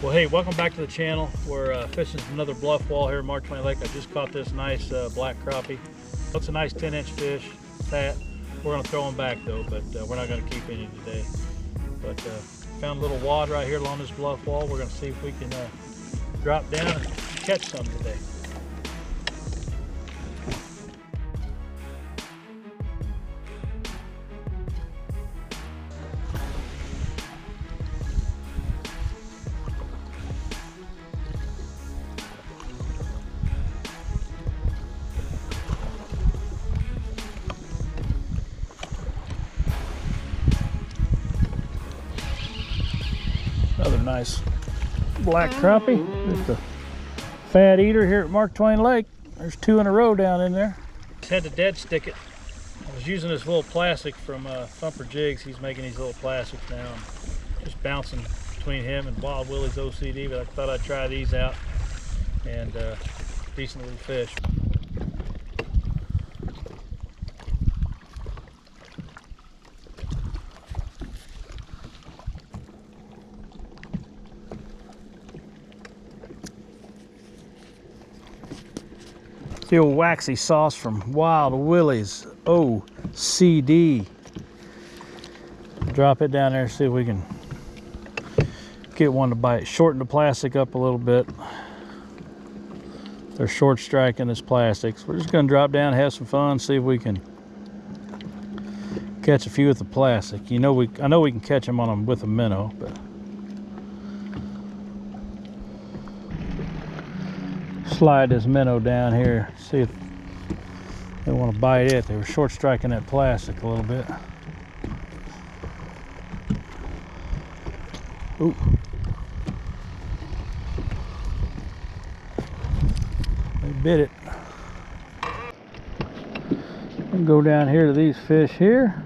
Well, hey, welcome back to the channel. We're fishing another bluff wall here in Mark Twain Lake. I just caught this nice black crappie. It's a nice 10-inch fish, fat. We're gonna throw them back though, but we're not gonna keep any today. But found a little wad right here along this bluff wall. We're gonna see if we can drop down and catch some today. Another nice black crappie. Just a fat eater here at Mark Twain Lake. There's two in a row down in there. Just had to dead stick it. I was using this little plastic from Thumper Jigs. He's making these little plastics now. Just bouncing between him and Wild Willie's OCD, but I thought I'd try these out. And decent little fish. The old waxy sauce from Wild Willie's OCD. Drop it down there, see if we can get one to bite. Shorten the plastic up a little bit. They're short striking this plastic. So we're just gonna drop down, have some fun, see if we can catch a few with the plastic. I know we can catch them on them with a minnow, but slide this minnow down here, see if they want to bite it. They were short striking that plastic a little bit. Ooh. They bit it. And go down here to these fish here.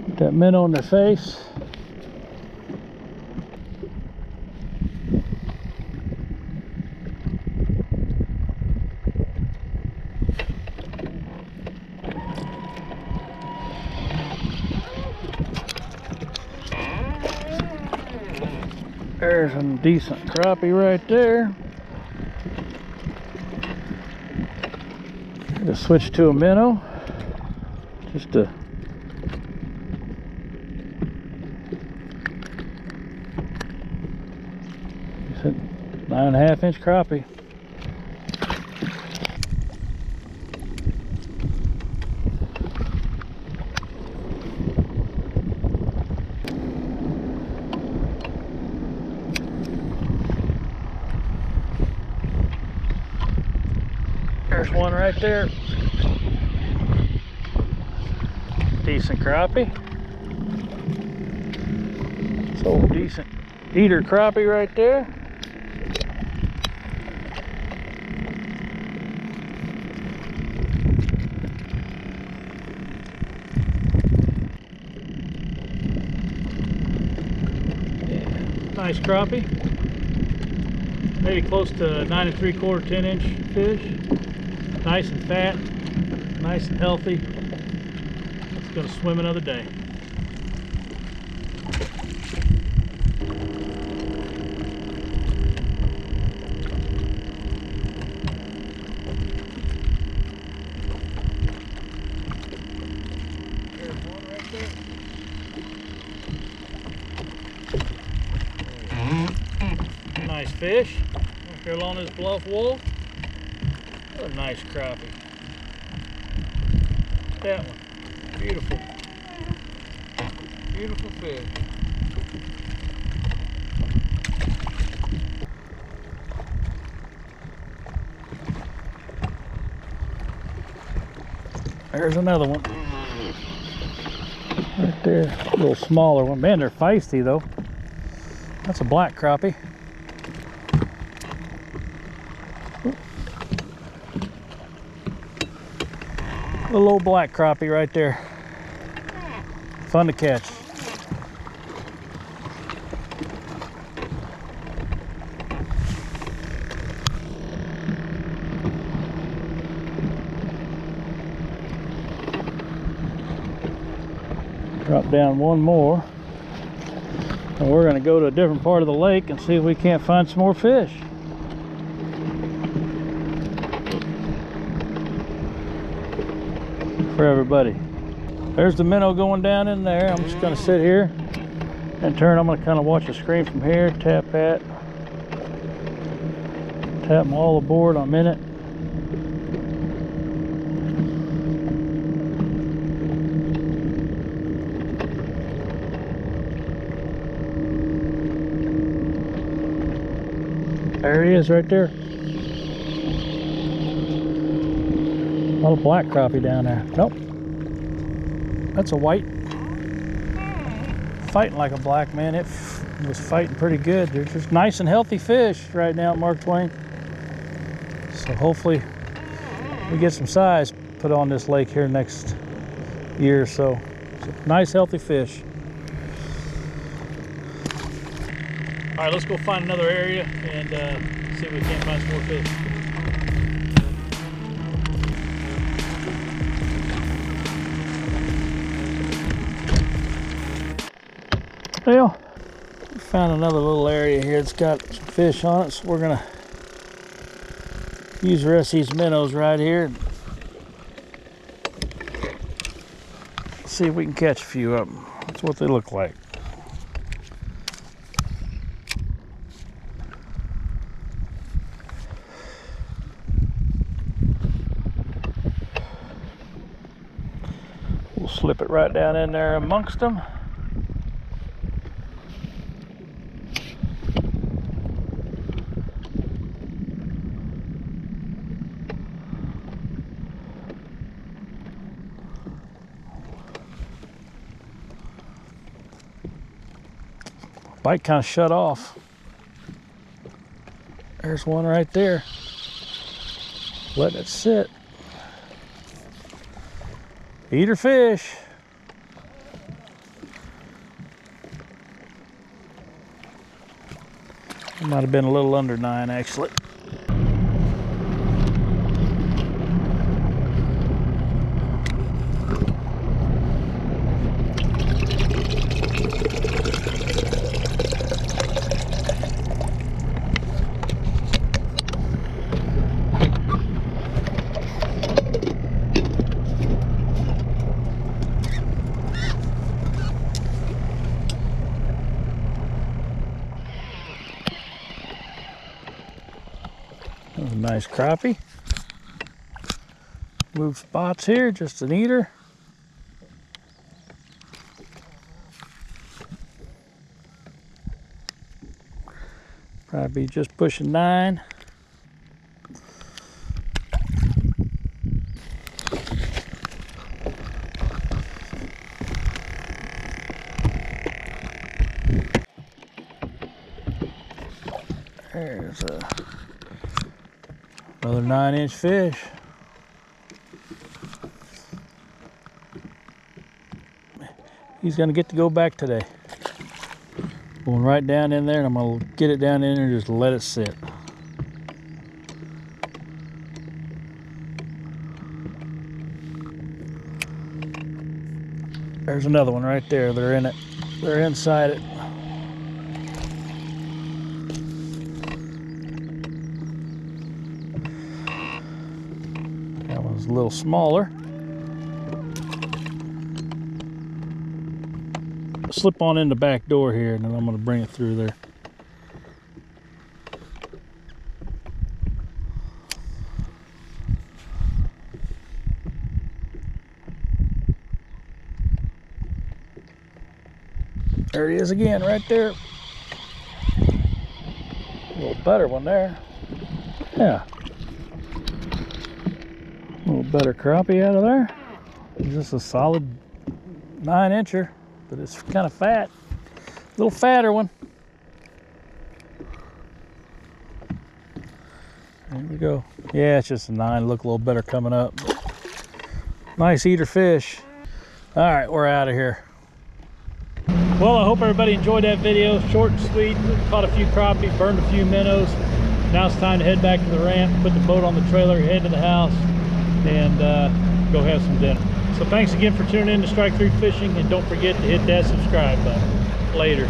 Put that minnow in their face. There's a decent crappie right there. Just switch to a minnow. Just a decent 9.5-inch crappie. There's one right there. Decent crappie. So decent eater crappie right there. Yeah, nice crappie. Maybe close to 9 3/4, 10-inch fish. Nice and fat, nice and healthy. It's gonna swim another day. There's one right there. Nice fish. Up here along this bluff wall. What a nice crappie. That one. Beautiful. Beautiful fish. There's another one. Right there. A little smaller one. Man, they're feisty though. That's a black crappie. A little black crappie right there. Fun to catch. Drop down one more. And we're going to go to a different part of the lake and see if we can't find some more fish. For everybody. There's the minnow going down in there. I'm just going to sit here and turn. I'm going to kind of watch the screen from here. Tap that. Tap them all aboard on a minute. There he is right there. A lot of black crappie down there. Nope. That's a white. Fighting like a black, man. It was fighting pretty good. They're just nice and healthy fish right now at Mark Twain. So hopefully we get some size put on this lake here next year or so. Nice healthy fish. All right, let's go find another area and see if we can't find some more fish. Well, we found another little area here that's got some fish on it, so we're gonna use the rest of these minnows right here. See if we can catch a few of them. That's what they look like. We'll slip it right down in there amongst them. Bite kind of shut off. There's one right there. Letting it sit. Eater fish. It might have been a little under 9 actually. A nice crappie. Move spots here, just an eater. Probably just pushing 9. There's another 9-inch fish. He's gonna get to go back today. Going right down in there, and I'm gonna get it down in there and just let it sit. There's another one right there. They're in it. They're inside it. That one's a little smaller. Slip on in the back door here, and then I'm going to bring it through there. There he is again, right there. A little better one there. Yeah. A little better crappie out of there. Just a solid 9-incher. But it's kind of fat, a little fatter one. There we go. Yeah, it's just a 9. Look a little better coming up. Nice eater fish. All right, we're out of here. Well, I hope everybody enjoyed that video. Short and sweet. Caught a few crappie, burned a few minnows. Now it's time to head back to the ramp, put the boat on the trailer, head to the house, and go have some dinner. So thanks again for tuning in to Strike 3 Fishing, and don't forget to hit that subscribe button. Later.